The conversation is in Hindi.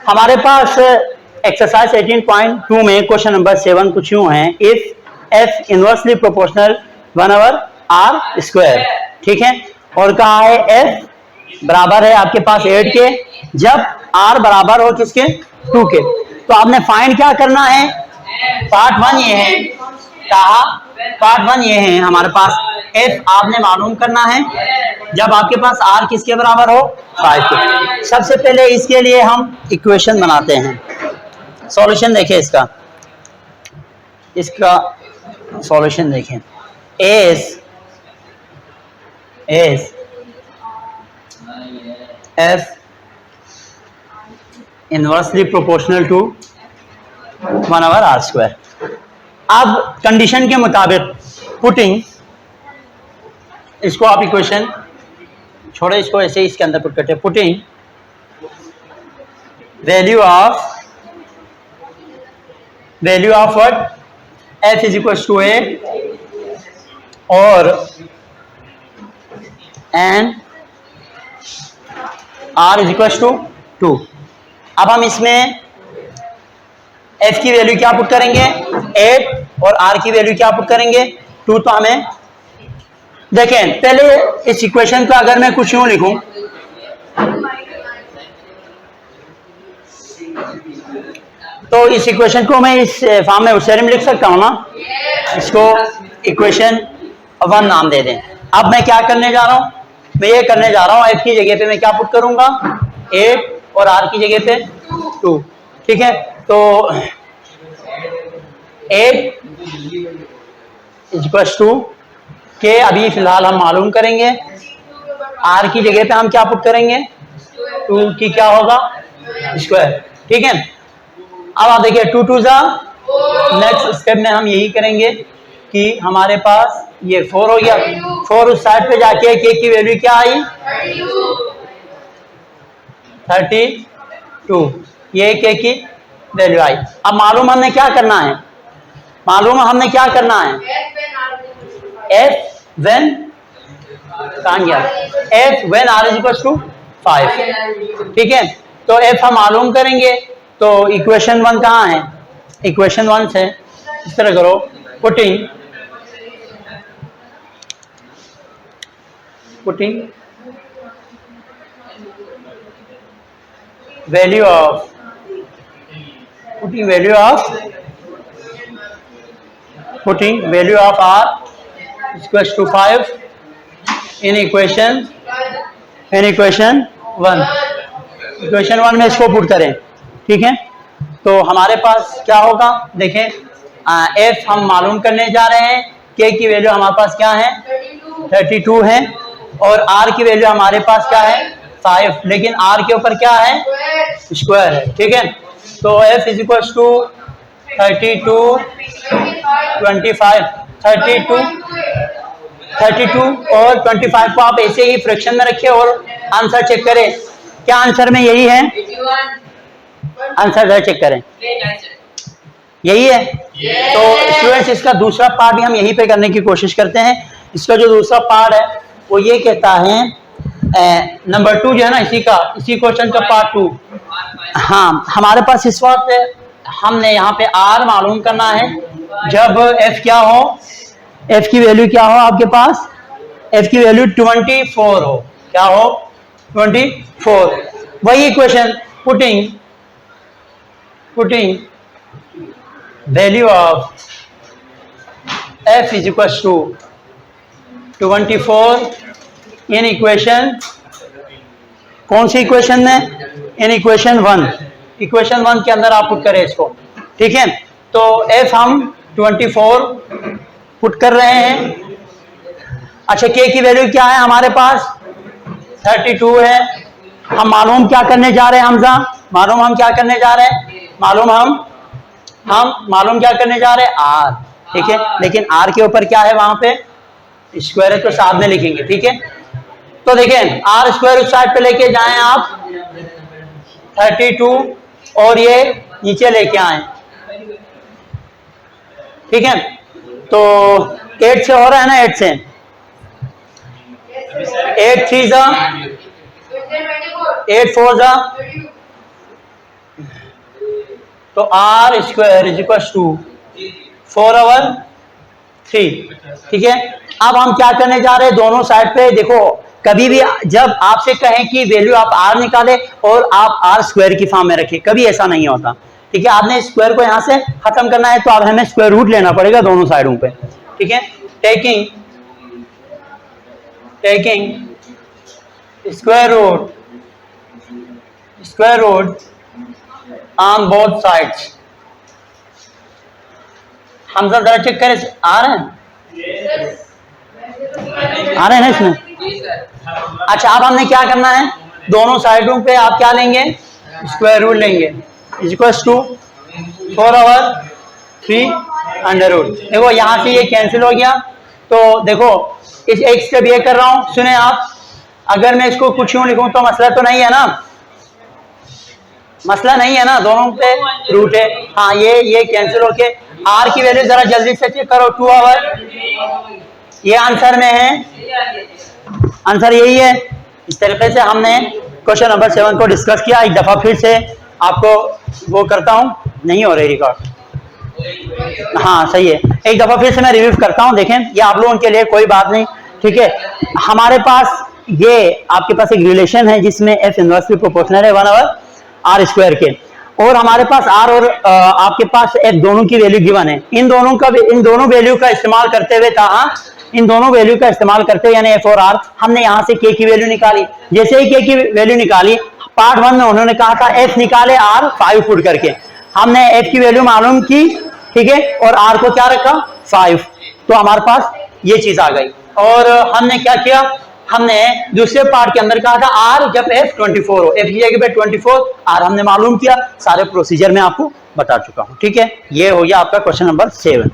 हमारे पास एक्सरसाइज 18.2 में क्वेश्चन नंबर 7 कुछ यूं है, if F inversely proportional 1/r², ठीक है। और कहा है एफ बराबर है आपके पास 8 के जब r बराबर हो किसके 2 के। तो आपने फाइंड क्या करना है, पार्ट 1 ये है, कहा पार्ट 1 ये है हमारे पास, एफ आपने मालूम करना है जब आपके पास r किसके बराबर हो 5 के। सबसे पहले इसके लिए हम इक्वेशन बनाते हैं, सॉल्यूशन देखें इसका सॉल्यूशन देखें। S F inversely proportional to 1/r²। अब कंडीशन के मुताबिक पुटिंग, इसको आप इक्वेशन छोड़े, इसको ऐसे इसके अंदर पुट करते हैं। Putting value of what, f is equal to 8 और and r is equal to 2। अब हम इसमें f की वैल्यू क्या पुट करेंगे 8 और r की वैल्यू क्या पुट करेंगे 2। तो हमें देखें, पहले इस इक्वेशन को अगर मैं कुछ यूं लिखूं, तो इस इक्वेशन को मैं इस फॉर्म में उस में लिख सकता हूं ना, इसको इक्वेशन 1 नाम दे दें। अब मैं क्या करने जा रहा हूं, मैं ये करने जा रहा हूं, f की जगह पे मैं क्या पुट करूंगा 8 और r की जगह पे 2, ठीक है। तो 8 इक्वल्स टू के अभी फिलहाल हम मालूम करेंगे, r की जगह पे हम क्या पुट करेंगे 2 की क्या होगा स्क्वायर, ठीक है। अब आप देखिए 2 2 जा, नेक्स्ट स्टेप में हम यही करेंगे कि हमारे पास ये 4 हो गया, 4 उस साइड पे जाके के की वैल्यू क्या आई 32, ये के की वैल्यू आई। अब मालूम हमने क्या करना है, F when when r is equal to 5, ठीक है। तो एफ हम मालूम करेंगे, तो इक्वेशन 1 कहाँ है, इक्वेशन 1 से इस तरह करो, putting value of r equals to 5 in equation 1। Equation 1 में इसको पुट करें, ठीक है। तो हमारे पास क्या होगा, देखें एफ हम मालूम करने जा रहे हैं, के की वैल्यू हमारे पास क्या है 32 है और आर की वैल्यू हमारे पास क्या है 5, लेकिन आर के ऊपर क्या है स्क्वायर है, ठीक है। तो एफ इज इक्वल टू 32 और 25 को आप ऐसे ही फ्रैक्शन में रखिए और आंसर चेक करें, क्या आंसर में यही है, आंसर जरा चेक करें, यही है। तो स्टूडेंट्स इसका दूसरा पार्ट भी हम यहीं पे करने की कोशिश करते हैं। इसका जो दूसरा पार्ट है वो ये कहता है नंबर 2 जो है ना, इसी क्वेश्चन का पार्ट 2। हाँ, हमारे पास इस वक्त हमने यहाँ पे r मालूम करना है जब f क्या हो, f की वैल्यू क्या हो आपके पास, f की वैल्यू 24 हो, क्या हो 24। वही equation putting value of f is equal to 24 in equation, कौन सी इक्वेशन में, इन इक्वेशन 1 के अंदर आप पुट करें इसको, ठीक है। तो f हम 24 पुट कर रहे हैं। अच्छा, k की वैल्यू क्या है हमारे पास 32 है। हम मालूम क्या करने जा रहे हैं हमजा, हम क्या करने जा रहे हैं, मालूम क्या करने जा रहे हैं r, ठीक है। लेकिन r के ऊपर क्या है वहां पे स्क्वायर है, तो साथ में लिखेंगे, ठीक है। तो देखें r स्क्वायर उस साइड पे लेके जाएं आप 32 और ये नीचे लेके आए, ठीक है। तो 8 से हो रहा है ना, 8 से 8 3 जा 8 4 जा तो r square is equal to 4/3। ठीक है, अब हम क्या करने जा रहे हैं, दोनों साइड पे देखो, कभी भी जब आपसे कहें कि वैल्यू आप आर निकाले और आप आर स्क्वायर की फॉर्म में रखें, कभी ऐसा नहीं होता। ठीक है, आपने स्क्वायर को यहां से खत्म करना है तो अब हमें स्क्वायर रूट लेना पड़ेगा दोनों साइडों पे। ठीक है, taking square root on both sides. हम जरा चेक करें, आ रहे हैं ना इसमें? अच्छा, अब हमने क्या करना है, दोनों साइडों पे आप क्या लेंगे, स्क्वायर रूट लेंगे, is equal to 4/3 under root. देखो यहां से ये कैंसिल हो गया, तो देखो इस एक स्टेप ये कर रहा हूं, सुने आप, अगर मैं इसको कुछ यूं लिखूं तो मसला तो नहीं है ना, मसला नहीं है ना, दोनों पे रूट है। हाँ, ये कैंसिल होके आर की वैल्यू जरा जल्दी से चेक करो, 2 आवर, ये आंसर में है, आंसर यही है। इस तरीके से हमने क्वेश्चन नंबर 7 को डिस्कस किया। एक दफा फिर से आपको वो करता हूं, नहीं हो रही रिकॉर्ड, हाँ सही है, एक दफा फिर से मैं रिव्यू करता हूं, देखें ये आप लोगों के लिए कोई बात नहीं। ठीक है, हमारे पास ये आपके पास एक रिलेशन है जिसमें एफ इनवर्सली प्रोपोर्शनल है 1/r स्क्वायर के, और हमारे पास आर और आपके पास एफ दोनों की वैल्यू गिवन है। इन दोनों वैल्यू का इस्तेमाल करते हुए कहा, इन दोनों वैल्यू का इस्तेमाल करते यानी एफ और आर, हमने यहां से के की वैल्यू निकाली। जैसे ही के की वैल्यू निकाली, पार्ट 1 में उन्होंने कहा था एफ निकाले आर 5 पुट करके, हमने एफ की वैल्यू मालूम की, ठीक है, और आर को क्या रखा 5, तो हमारे पास ये चीज आ गई। और हमने क्या किया, हमने दूसरे पार्ट के अंदर कहा था आर जब एफ 24 हो, एफ की जगह पे 24, आर हमने मालूम किया, सारे प्रोसीजर में आपको बता चुका हूं। ठीक है, ये हो गया आपका क्वेश्चन नंबर 7।